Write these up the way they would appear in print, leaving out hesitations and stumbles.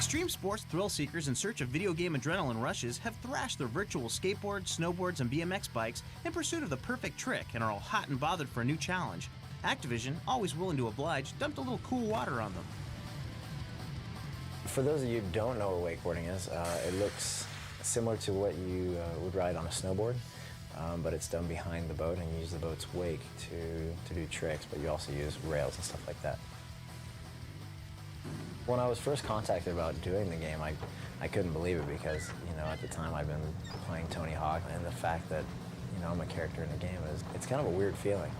Extreme sports thrill seekers in search of video game adrenaline rushes have thrashed their virtual skateboards, snowboards, and BMX bikes in pursuit of the perfect trick and are all hot and bothered for a new challenge. Activision, always willing to oblige, dumped a little cool water on them. For those of you who don't know what wakeboarding is, it looks similar to what you would ride on a snowboard, but it's done behind the boat and you use the boat's wake to do tricks, but you also use rails and stuff like that. When I was first contacted about doing the game, I couldn't believe it because, at the time I'd been playing Tony Hawk, and the fact that, I'm a character in the game it's kind of a weird feeling.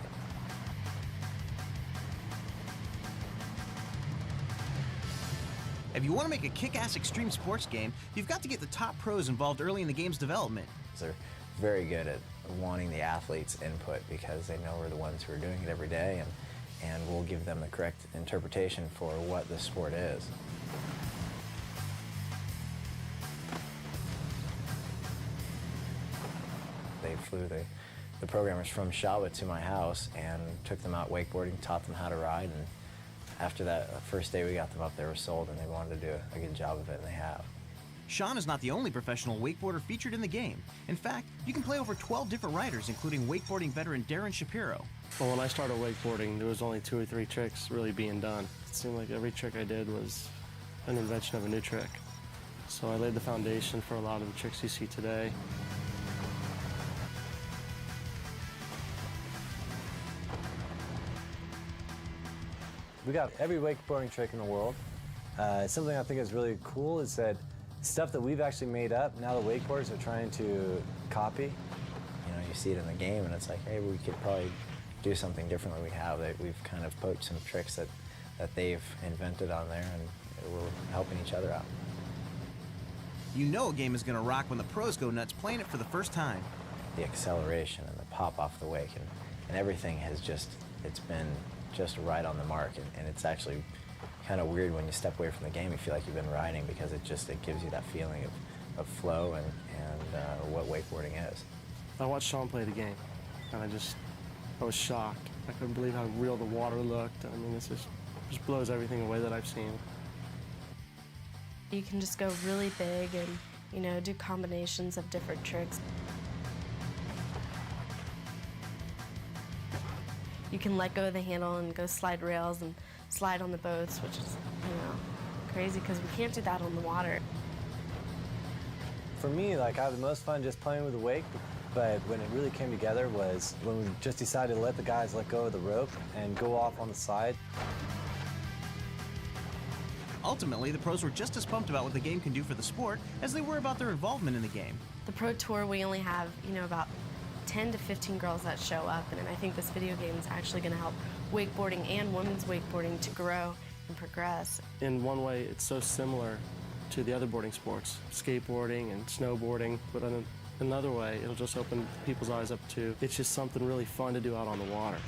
If you want to make a kick-ass extreme sports game, you've got to get the top pros involved early in the game's development. They're very good at wanting the athletes' input because they know we're the ones who are doing it every day, and we'll give them the correct interpretation for what the sport is. They flew the programmers from Shaba to my house and took them out wakeboarding, taught them how to ride, and after that first day we got them up, they were sold and they wanted to do a good job of it, and they have. Shaun is not the only professional wakeboarder featured in the game. In fact, you can play over 12 different riders, including wakeboarding veteran Darren Shapiro. Well, when I started wakeboarding, there was only 2 or 3 tricks really being done. It seemed like every trick I did was an invention of a new trick. So I laid the foundation for a lot of the tricks you see today. We got every wakeboarding trick in the world. Something I think is really cool is that stuff that we've actually made up, now the wakeboarders are trying to copy. You see it in the game and it's like, hey, we could probably do something different than we have. We've kind of poached some tricks that they've invented on there, and we're helping each other out. You know a game is going to rock when the pros go nuts playing it for the first time. The acceleration and the pop off the wake and everything it's been just right on the mark, and it's actually kind of weird when you step away from the game. You feel like you've been riding because it gives you that feeling of flow and what wakeboarding is. I watched Shaun play the game, and I was shocked. I couldn't believe how real the water looked. I mean, this just blows everything away that I've seen. You can just go really big and, do combinations of different tricks. You can let go of the handle and go slide rails and slide on the boats, which is, crazy because we can't do that on the water. For me, I had the most fun just playing with the wake, but when it really came together was when we just decided to let the guys let go of the rope and go off on the side. Ultimately, the pros were just as pumped about what the game can do for the sport as they were about their involvement in the game. The Pro Tour, we only have, about 10 to 15 girls that show up, and I think this video game is actually going to help wakeboarding and women's wakeboarding to grow and progress. In one way, it's so similar to the other boarding sports, skateboarding and snowboarding, but in another way, it'll just open people's eyes up to it's just something really fun to do out on the water.